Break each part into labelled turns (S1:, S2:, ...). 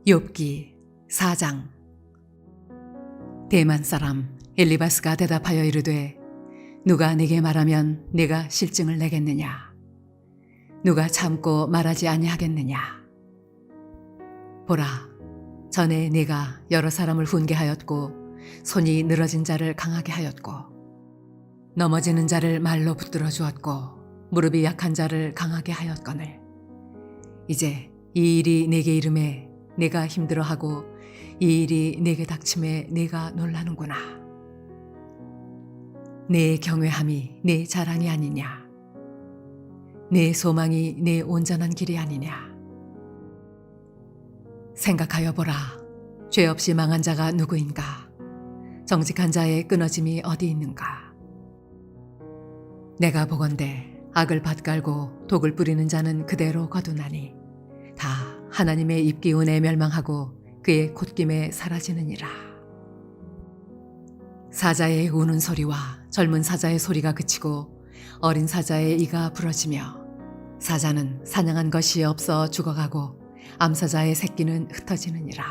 S1: 욥기 4장. 대만 사람 엘리바스가 대답하여 이르되 누가 네게 말하면 네가 실증을 내겠느냐? 누가 참고 말하지 아니하겠느냐? 보라, 전에 네가 여러 사람을 훈계하였고 손이 늘어진 자를 강하게 하였고 넘어지는 자를 말로 붙들어 주었고 무릎이 약한 자를 강하게 하였거늘 이제 이 일이 네게 이름에 네가 힘들어하고 이 일이 네게 닥침에 네가 놀라는구나. 내 경외함이 내 자랑이 아니냐? 내 소망이 내 온전한 길이 아니냐? 생각하여 보라. 죄 없이 망한 자가 누구인가? 정직한 자의 끊어짐이 어디 있는가? 내가 보건대 악을 밭갈고 독을 뿌리는 자는 그대로 거두나니 다 하나님의 입기운에 멸망하고 그의 콧김에 사라지느니라. 사자의 우는 소리와 젊은 사자의 소리가 그치고 어린 사자의 이가 부러지며 사자는 사냥한 것이 없어 죽어가고 암사자의 새끼는 흩어지느니라.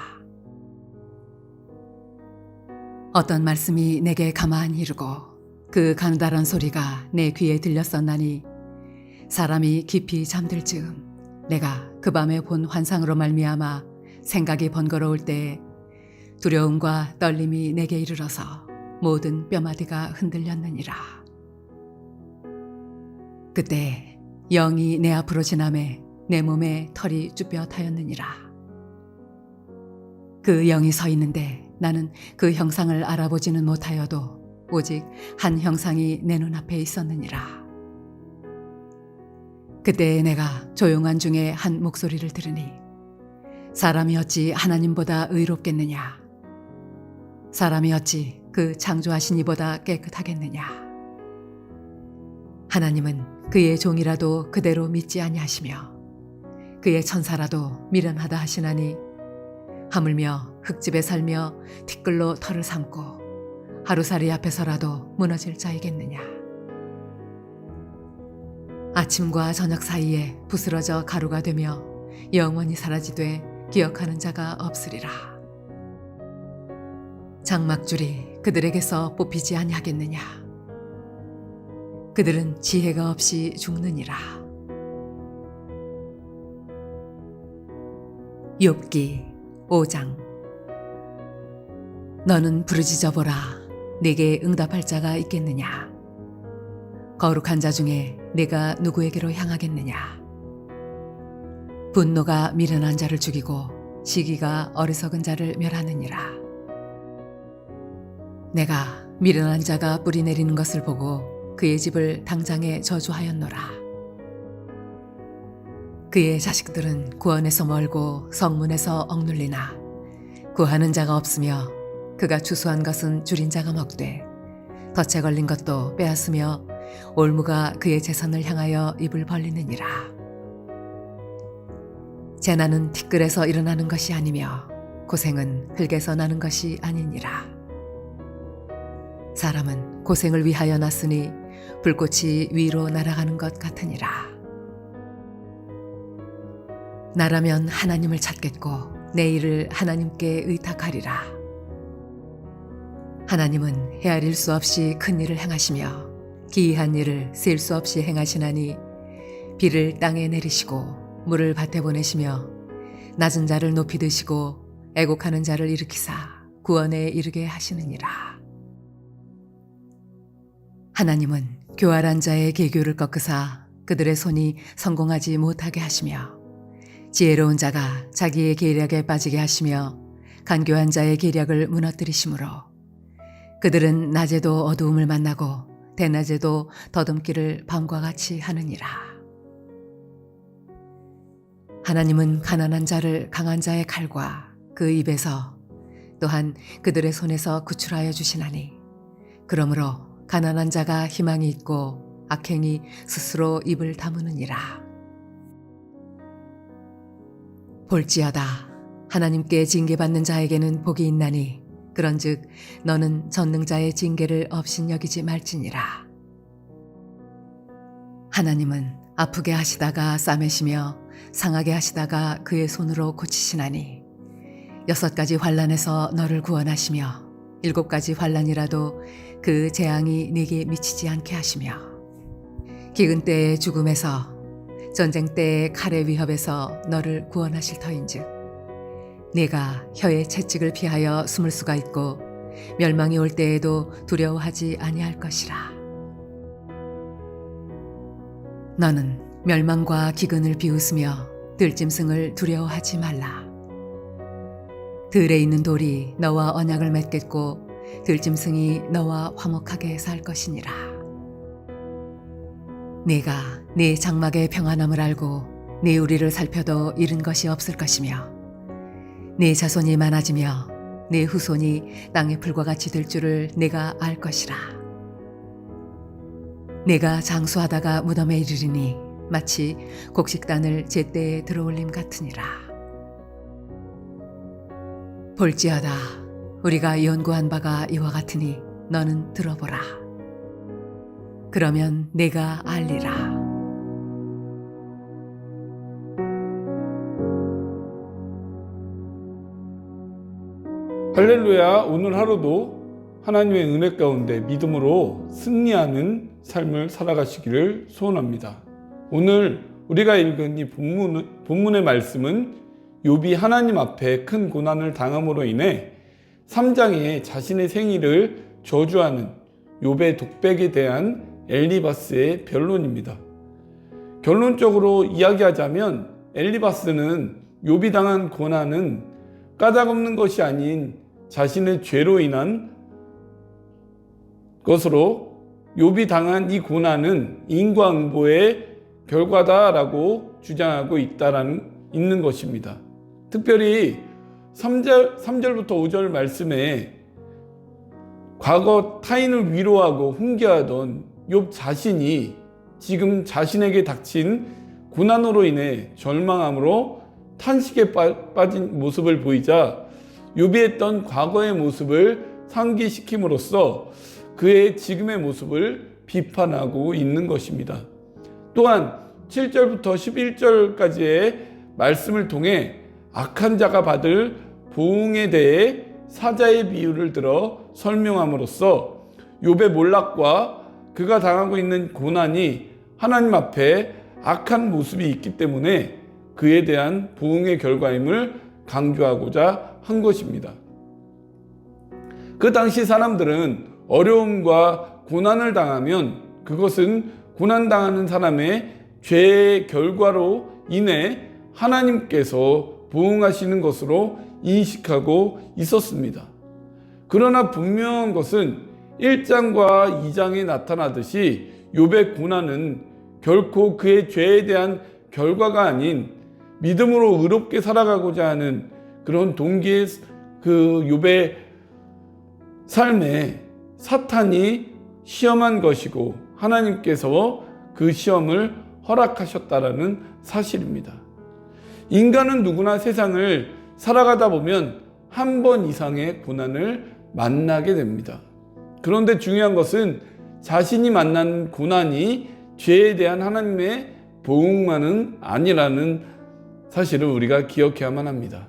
S1: 어떤 말씀이 내게 가만히 이르고 그 가느다란 소리가 내 귀에 들렸었나니 사람이 깊이 잠들 즈음 내가 그 밤에 본 환상으로 말미암아 생각이 번거로울 때에 두려움과 떨림이 내게 이르러서 모든 뼈마디가 흔들렸느니라. 그때 영이 내 앞으로 지나매 내 몸에 털이 쭈뼛하였느니라. 그 영이 서 있는데 나는 그 형상을 알아보지는 못하여도 오직 한 형상이 내 눈앞에 있었느니라. 그때 내가 조용한 중에 한 목소리를 들으니 사람이 어찌 하나님보다 의롭겠느냐? 사람이 어찌 그 창조하신 이보다 깨끗하겠느냐? 하나님은 그의 종이라도 그대로 믿지 아니하시며 그의 천사라도 미련하다 하시나니 하물며 흙집에 살며 티끌로 털을 삼고 하루살이 앞에서라도 무너질 자이겠느냐? 아침과 저녁 사이에 부스러져 가루가 되며 영원히 사라지되 기억하는 자가 없으리라. 장막줄이 그들에게서 뽑히지 아니하겠느냐? 그들은 지혜가 없이 죽느니라. 욥기 5장. 너는 부르짖어 보라. 네게 응답할 자가 있겠느냐? 거룩한 자 중에 네가 누구에게로 향하겠느냐? 분노가 미련한 자를 죽이고 시기가 어리석은 자를 멸하느니라. 내가 미련한 자가 뿌리 내리는 것을 보고 그의 집을 당장에 저주하였노라. 그의 자식들은 구원에서 멀고 성문에서 억눌리나 구하는 자가 없으며 그가 추수한 것은 줄인 자가 먹되 덫에 걸린 것도 빼앗으며 올무가 그의 재산을 향하여 입을 벌리느니라. 재난은 티끌에서 일어나는 것이 아니며 고생은 흙에서 나는 것이 아니니라. 사람은 고생을 위하여 났으니 불꽃이 위로 날아가는 것 같으니라. 나라면 하나님을 찾겠고 내 일을 하나님께 의탁하리라. 하나님은 헤아릴 수 없이 큰 일을 행하시며 기이한 일을 셀 수 없이 행하시나니 비를 땅에 내리시고 물을 밭에 보내시며 낮은 자를 높이 드시고 애곡하는 자를 일으키사 구원에 이르게 하시느니라. 하나님은 교활한 자의 계교를 꺾으사 그들의 손이 성공하지 못하게 하시며 지혜로운 자가 자기의 계략에 빠지게 하시며 간교한 자의 계략을 무너뜨리시므로 그들은 낮에도 어두움을 만나고 대낮에도 더듬기를 밤과 같이 하느니라. 하나님은 가난한 자를 강한 자의 칼과 그 입에서 또한 그들의 손에서 구출하여 주시나니 그러므로 가난한 자가 희망이 있고 악행이 스스로 입을 다무느니라. 볼지어다 하나님께 징계받는 자에게는 복이 있나니 그런즉 너는 전능자의 징계를 업신여기지 말지니라. 하나님은 아프게 하시다가 싸매시며 상하게 하시다가 그의 손으로 고치시나니 6가지 환난에서 너를 구원하시며 7가지 환난이라도 그 재앙이 네게 미치지 않게 하시며 기근 때의 죽음에서 전쟁 때의 칼의 위협에서 너를 구원하실 터인즉 네가 혀의 채찍을 피하여 숨을 수가 있고 멸망이 올 때에도 두려워하지 아니할 것이라. 너는 멸망과 기근을 비웃으며 들짐승을 두려워하지 말라. 들에 있는 돌이 너와 언약을 맺겠고 들짐승이 너와 화목하게 살 것이니라. 네가 네 장막의 평안함을 알고 네 우리를 살펴도 잃은 것이 없을 것이며 네 자손이 많아지며 네 후손이 땅의 풀과 같이 될 줄을 네가 알 것이라. 네가 장수하다가 무덤에 이르리니 마치 곡식단을 제때에 들어올림 같으니라. 볼지어다 우리가 연구한 바가 이와 같으니 너는 들어보라. 그러면 네가 알리라.
S2: 할렐루야. 오늘 하루도 하나님의 은혜 가운데 믿음으로 승리하는 삶을 살아가시기를 소원합니다. 오늘 우리가 읽은 이 본문의 말씀은 욥이 하나님 앞에 큰 고난을 당함으로 인해 3장에 자신의 생일을 저주하는 욥의 독백에 대한 엘리바스의 변론입니다. 결론적으로 이야기하자면 엘리바스는 욥이 당한 고난은 까닭없는 것이 아닌 자신의 죄로 인한 것으로 욥이 당한 이 고난은 인과응보의 결과다라고 주장하고 있는 것입니다. 특별히 3절부터 5절 말씀에 과거 타인을 위로하고 훈계하던 욥 자신이 지금 자신에게 닥친 고난으로 인해 절망함으로 탄식에 빠진 모습을 보이자 욥이 했던 과거의 모습을 상기시킴으로써 그의 지금의 모습을 비판하고 있는 것입니다. 또한 7절부터 11절까지의 말씀을 통해 악한 자가 받을 보응에 대해 사자의 비유를 들어 설명함으로써 욥의 몰락과 그가 당하고 있는 고난이 하나님 앞에 악한 모습이 있기 때문에 그에 대한 보응의 결과임을 강조하고자 한 것입니다. 그 당시 사람들은 어려움과 고난을 당하면 그것은 고난당하는 사람의 죄의 결과로 인해 하나님께서 보응하시는 것으로 인식하고 있었습니다. 그러나 분명한 것은 1장과 2장에 나타나듯이 욥의 고난은 결코 그의 죄에 대한 결과가 아닌 믿음으로 의롭게 살아가고자 하는 그런 동기의 그 욥의 삶에 사탄이 시험한 것이고 하나님께서 그 시험을 허락하셨다라는 사실입니다. 인간은 누구나 세상을 살아가다 보면 한 번 이상의 고난을 만나게 됩니다. 그런데 중요한 것은 자신이 만난 고난이 죄에 대한 하나님의 보응만은 아니라는 사실을 우리가 기억해야만 합니다.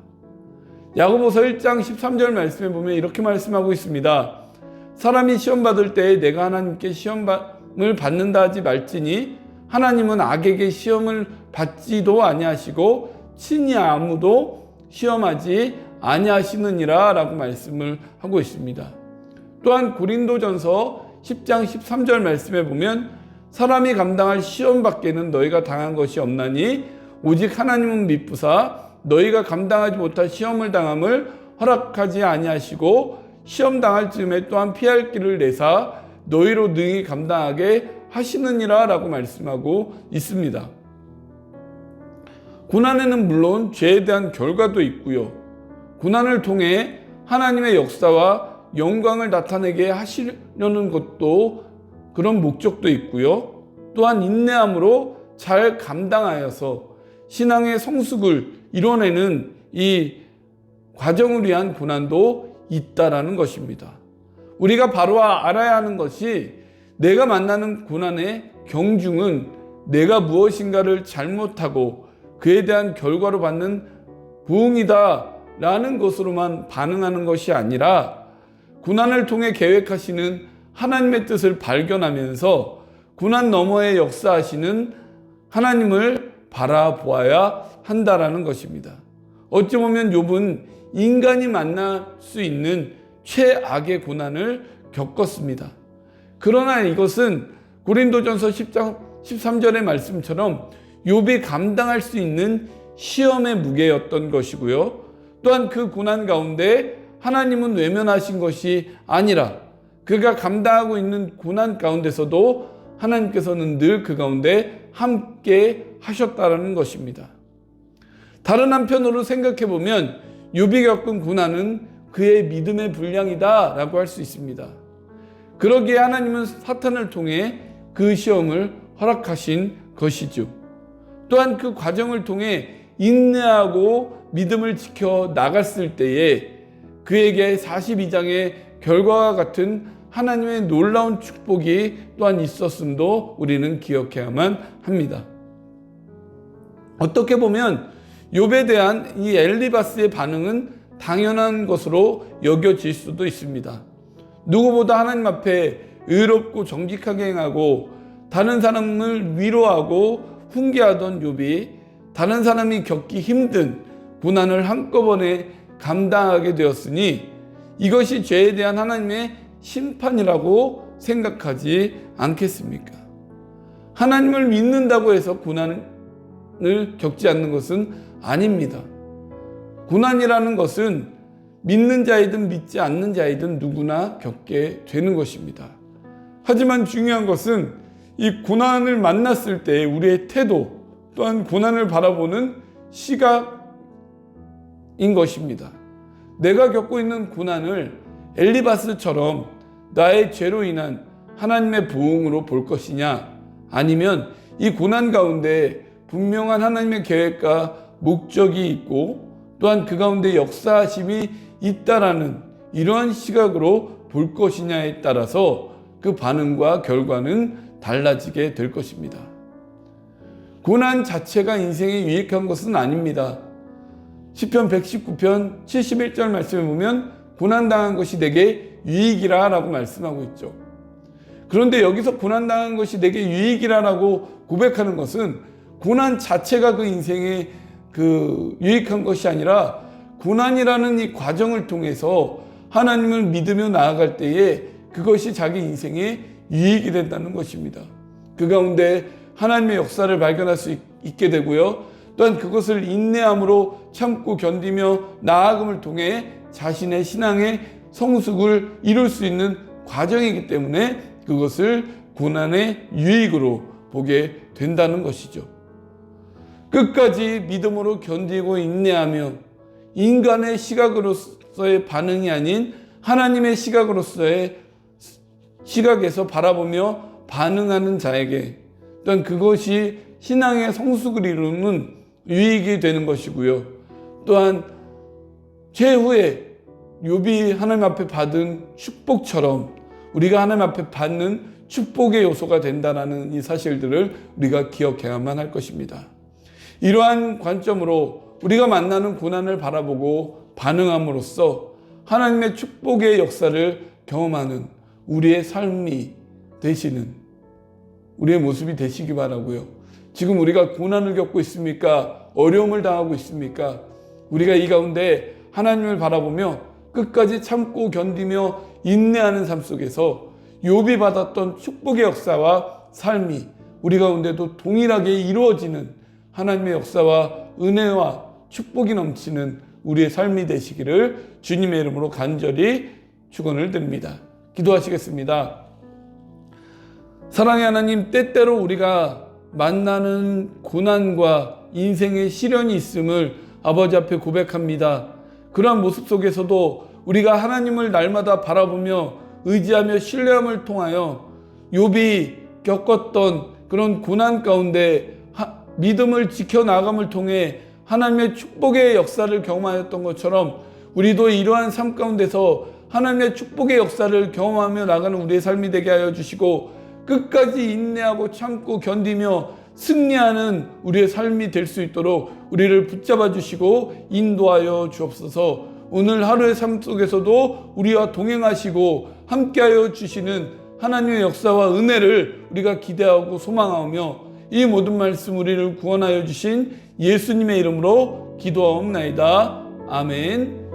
S2: 야고보서 1장 13절 말씀에 보면 이렇게 말씀하고 있습니다. 사람이 시험 받을 때에 내가 하나님께 시험을 받는다 하지 말지니 하나님은 악에게 시험을 받지도 아니하시고 친히 아무도 시험하지 아니하시느니라 라고 말씀을 하고 있습니다. 또한 고린도전서 10장 13절 말씀에 보면 사람이 감당할 시험 밖에는 너희가 당한 것이 없나니 오직 하나님은 미쁘사 너희가 감당하지 못할 시험을 당함을 허락하지 아니하시고 시험 당할 즈음에 또한 피할 길을 내사 너희로 능히 감당하게 하시느니라 라고 말씀하고 있습니다. 고난에는 물론 죄에 대한 결과도 있고요. 고난을 통해 하나님의 역사와 영광을 나타내게 하시려는 것도 그런 목적도 있고요. 또한 인내함으로 잘 감당하여서 신앙의 성숙을 이뤄내는 이 과정을 위한 고난도 있다라는 것입니다. 우리가 바로 알아야 하는 것이 내가 만나는 고난의 경중은 내가 무엇인가를 잘못하고 그에 대한 결과로 받는 보응이다 라는 것으로만 반응하는 것이 아니라 고난을 통해 계획하시는 하나님의 뜻을 발견하면서 고난 너머에 역사하시는 하나님을 바라보아야 한다라는 것입니다. 어찌 보면 욥은 인간이 만날 수 있는 최악의 고난을 겪었습니다. 그러나 이것은 고린도전서 10장 13절의 말씀처럼 욥이 감당할 수 있는 시험의 무게였던 것이고요. 또한 그 고난 가운데 하나님은 외면하신 것이 아니라 그가 감당하고 있는 고난 가운데서도 하나님께서는 늘 그 가운데 함께 하셨다라는 것입니다. 다른 한편으로 생각해 보면 욥이 겪은 고난은 그의 믿음의 분량이다라고 할 수 있습니다. 그러기에 하나님은 사탄을 통해 그 시험을 허락하신 것이죠. 또한 그 과정을 통해 인내하고 믿음을 지켜 나갔을 때에 그에게 42장의 결과와 같은 하나님의 놀라운 축복이 또한 있었음도 우리는 기억해야만 합니다. 어떻게 보면 욥에 대한 이 엘리바스의 반응은 당연한 것으로 여겨질 수도 있습니다. 누구보다 하나님 앞에 의롭고 정직하게 행하고 다른 사람을 위로하고 훈계하던 욥이 다른 사람이 겪기 힘든 고난을 한꺼번에 감당하게 되었으니 이것이 죄에 대한 하나님의 심판이라고 생각하지 않겠습니까? 하나님을 믿는다고 해서 고난을 겪지 않는 것은 아닙니다. 고난이라는 것은 믿는 자이든 믿지 않는 자이든 누구나 겪게 되는 것입니다. 하지만 중요한 것은 이 고난을 만났을 때 우리의 태도 또한 고난을 바라보는 시각인 것입니다. 내가 겪고 있는 고난을 엘리바스처럼 나의 죄로 인한 하나님의 보응으로 볼 것이냐, 아니면 이 고난 가운데 분명한 하나님의 계획과 목적이 있고 또한 그 가운데 역사하심이 있다라는 이러한 시각으로 볼 것이냐에 따라서 그 반응과 결과는 달라지게 될 것입니다. 고난 자체가 인생에 유익한 것은 아닙니다. 시편 119편 71절 말씀을 보면 고난당한 것이 내게 유익이라 라고 말씀하고 있죠. 그런데 여기서 고난당한 것이 내게 유익이라 라고 고백하는 것은 고난 자체가 그 인생에 유익한 것이 아니라 고난이라는 이 과정을 통해서 하나님을 믿으며 나아갈 때에 그것이 자기 인생에 유익이 된다는 것입니다. 그 가운데 하나님의 역사를 발견할 수 있게 되고요. 또한 그것을 인내함으로 참고 견디며 나아감을 통해 자신의 신앙의 성숙을 이룰 수 있는 과정이기 때문에 그것을 고난의 유익으로 보게 된다는 것이죠. 끝까지 믿음으로 견디고 인내하며 인간의 시각으로서의 반응이 아닌 하나님의 시각에서 바라보며 반응하는 자에게 또한 그것이 신앙의 성숙을 이루는 유익이 되는 것이고요. 또한 최후에 욥이 하나님 앞에 받은 축복처럼 우리가 하나님 앞에 받는 축복의 요소가 된다는 이 사실들을 우리가 기억해야만 할 것입니다. 이러한 관점으로 우리가 만나는 고난을 바라보고 반응함으로써 하나님의 축복의 역사를 경험하는 우리의 삶이 되시는 우리의 모습이 되시기 바라고요. 지금 우리가 고난을 겪고 있습니까? 어려움을 당하고 있습니까? 우리가 이 가운데 하나님을 바라보며 끝까지 참고 견디며 인내하는 삶 속에서 욥이 받았던 축복의 역사와 삶이 우리 가운데도 동일하게 이루어지는 하나님의 역사와 은혜와 축복이 넘치는 우리의 삶이 되시기를 주님의 이름으로 간절히 축원을 드립니다. 기도하시겠습니다. 사랑의 하나님, 때때로 우리가 만나는 고난과 인생의 시련이 있음을 아버지 앞에 고백합니다. 그러한 모습 속에서도 우리가 하나님을 날마다 바라보며 의지하며 신뢰함을 통하여 욥이 겪었던 그런 고난 가운데 믿음을 지켜나감을 통해 하나님의 축복의 역사를 경험하였던 것처럼 우리도 이러한 삶 가운데서 하나님의 축복의 역사를 경험하며 나가는 우리의 삶이 되게 하여 주시고 끝까지 인내하고 참고 견디며 승리하는 우리의 삶이 될 수 있도록 우리를 붙잡아 주시고 인도하여 주옵소서. 오늘 하루의 삶 속에서도 우리와 동행하시고 함께하여 주시는 하나님의 역사와 은혜를 우리가 기대하고 소망하며 이 모든 말씀 우리를 구원하여 주신 예수님의 이름으로 기도하옵나이다. 아멘.